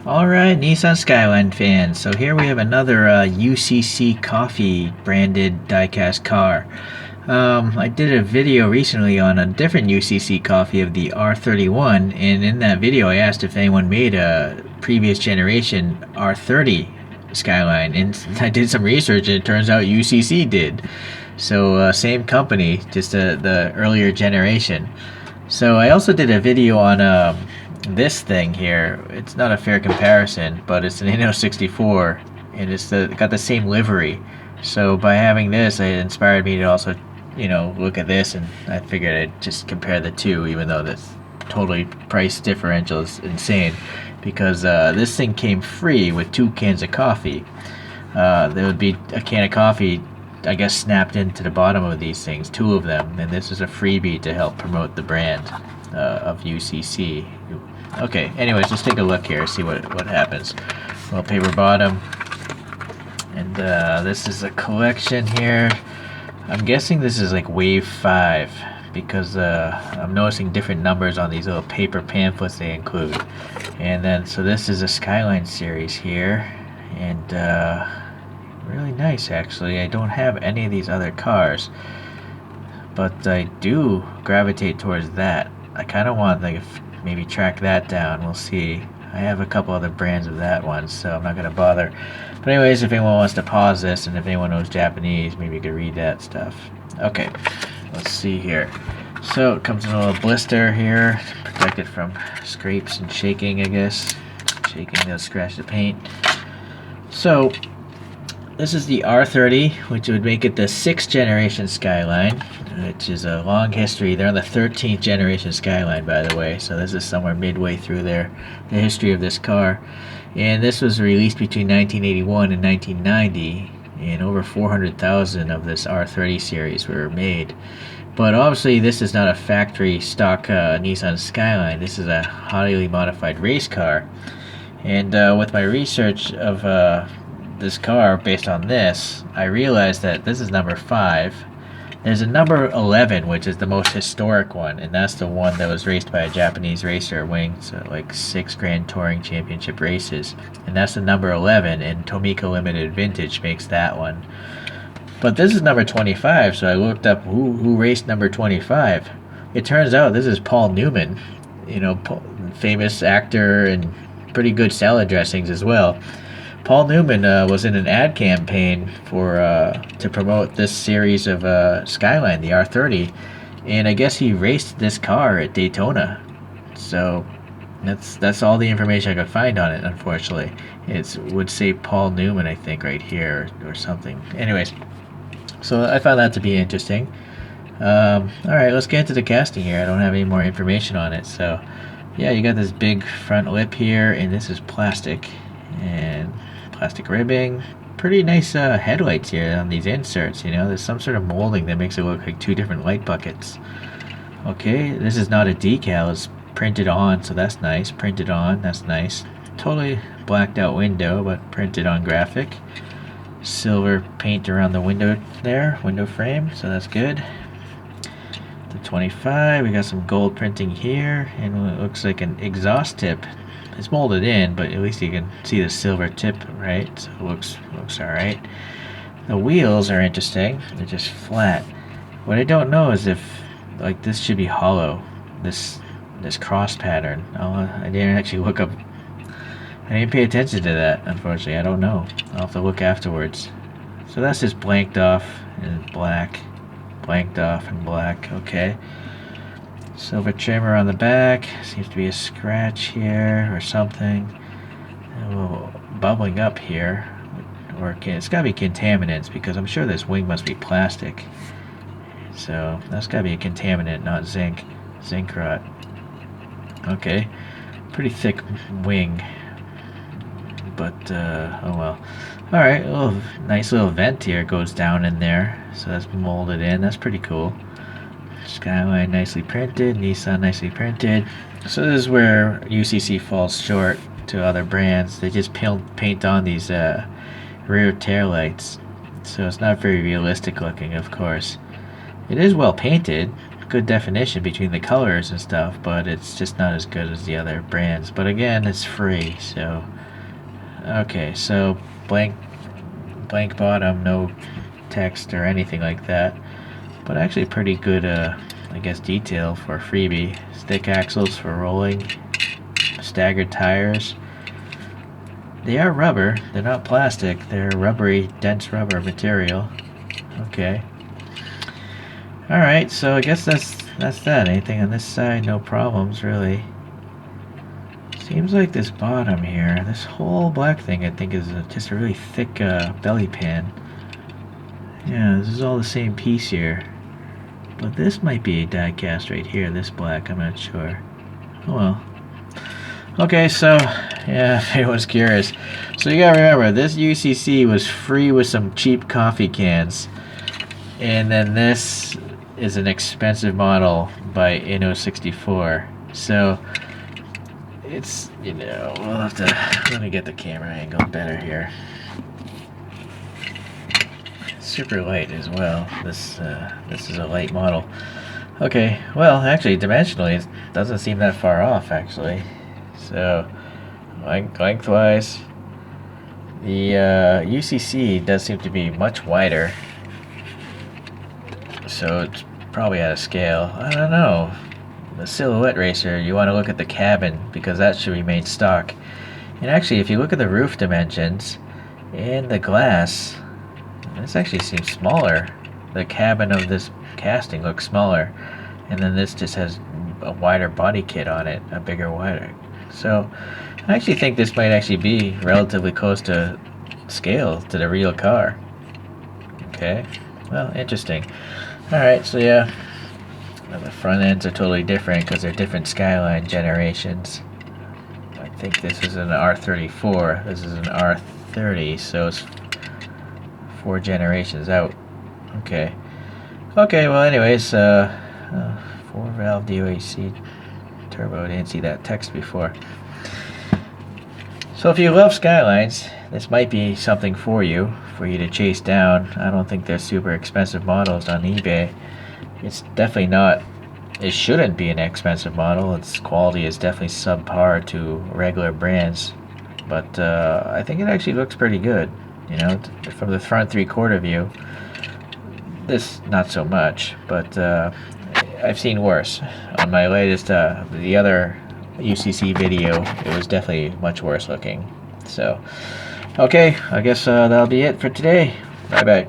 Alright, Nissan Skyline fans. So here we have another UCC coffee branded diecast car. I did a video recently on a different UCC coffee of the R31, and in that video I asked if anyone made a previous generation R30 Skyline, and I did some research and it turns out UCC did. So same company, just the earlier generation. So I also did a video on this thing here. It's not a fair comparison, but it's an N64, and it's got the same livery. So by having this, it inspired me to also, look at this, and I figured I'd just compare the two, even though this totally price differential is insane, because this thing came free with 2 cans of coffee. There would be a can of coffee, I guess, snapped into the bottom of these things, 2 of them, and this is a freebie to help promote the brand of UCC. Okay, anyways, let's take a look here, see what happens. Well, paper bottom, and this is a collection here. I'm guessing this is like wave 5, because I'm noticing different numbers on these little paper pamphlets they include. And then, so this is a Skyline series here, and really nice actually. I don't have any of these other cars, but I do gravitate towards that. I kind of want like maybe track that down. We'll see. I have a couple other brands of that one, so I'm not going to bother. But anyways, if anyone wants to pause this, and if anyone knows Japanese, maybe you could read that stuff. Okay, let's see here. So it comes in a little blister here, protected from scrapes and shaking, I guess. Shaking does scratch the paint. So this is the R30, which would make it the 6th generation Skyline, which is a long history. They're on the 13th generation Skyline, by the way, so this is somewhere midway through the history of this car. And this was released between 1981 and 1990, and over 400,000 of this R30 series were made. But obviously this is not a factory stock Nissan Skyline. This is a highly modified race car. And with my research of this car based on this, I realized that this is number 5. There's a number 11, which is the most historic one, and that's the one that was raced by a Japanese racer, winning like 6 Grand Touring Championship races, and that's the number 11, and Tomica Limited Vintage makes that one. But this is number 25, so I looked up who raced number 25. It turns out this is Paul Newman, famous actor and pretty good salad dressings as well. Paul Newman was in an ad campaign to promote this series of Skyline, the R30, and I guess he raced this car at Daytona. So that's all the information I could find on it. Unfortunately, it would say Paul Newman, I think, right here or something. Anyways, so I found that to be interesting. All right, let's get into the casting here. I don't have any more information on it, so yeah, you got this big front lip here, and this is plastic and plastic ribbing. Pretty nice headlights here on these inserts. There's some sort of molding that makes it look like 2 different light buckets. Okay, this is not a decal, it's printed on, so that's nice. Printed on, that's nice. Totally blacked out window, but printed on graphic. Silver paint around the window there, window frame, so that's good. The 25, we got some gold printing here, and it looks like an exhaust tip. It's molded in, but at least you can see the silver tip, right? So it looks alright. The wheels are interesting. They're just flat. What I don't know is if, like, this should be hollow. This cross pattern. I didn't actually look up. I didn't pay attention to that, unfortunately. I don't know. I'll have to look afterwards. So that's just blanked off and black. Blanked off and black. Okay. Silver trimmer on the back. Seems to be a scratch here or something. A little bubbling up here. Or it's got to be contaminants, because I'm sure this wing must be plastic. So that's got to be a contaminant, not zinc. Zinc rot. Okay. Pretty thick wing. But, oh well. Alright, nice little vent here goes down in there. So that's molded in. That's pretty cool. Skyline nicely printed, Nissan nicely printed. So this is where UCC falls short to other brands. They just paint on these rear tail lights, so it's not very realistic looking. Of course, it is well painted, good definition between the colors and stuff, but it's just not as good as the other brands. But again, it's free, so okay. So blank bottom, no text or anything like that, but actually pretty good I guess detail for a freebie. Stick axles for rolling, staggered tires. They are rubber, they're not plastic, they're rubbery, dense rubber material. Okay. Alright, so I guess that's that. Anything on this side? No problems, really. Seems like this bottom here, this whole black thing, I think is just a really thick belly pan. Yeah, this is all the same piece here. But this might be a die cast right here, this black, I'm not sure. Oh well. Okay, so, yeah, if anyone's curious. So you gotta remember, this UCC was free with some cheap coffee cans. And then this is an expensive model by Inno64. So, it's, you know, we'll have to, let me get the camera angle better here. Super light as well. This is a light model. Okay, well, actually, dimensionally, it doesn't seem that far off, actually. So, lengthwise, the UCC does seem to be much wider. So it's probably out of scale. I don't know. The Silhouette Racer, you want to look at the cabin because that should remain stock. And actually, if you look at the roof dimensions and the glass, this actually seems smaller. The cabin of this casting looks smaller, and then this just has a wider body kit on it, a bigger, wider. So I actually think this might actually be relatively close to scale to the real car. Okay, well, interesting. Alright, so yeah, the front ends are totally different because they're different Skyline generations. I think this is an R34, this is an R30, so it's 4 generations out. Okay. Okay, well anyways, 4-valve DOAC turbo, I didn't see that text before. So if you love Skylines, this might be something for you to chase down. I don't think they're super expensive models on eBay. It's definitely not, it shouldn't be an expensive model. Its quality is definitely subpar to regular brands. But I think it actually looks pretty good. You know, from the front 3/4 view, this not so much, but I've seen worse. On my latest, the other UCC video, it was definitely much worse looking. So, okay, I guess that'll be it for today. Bye bye.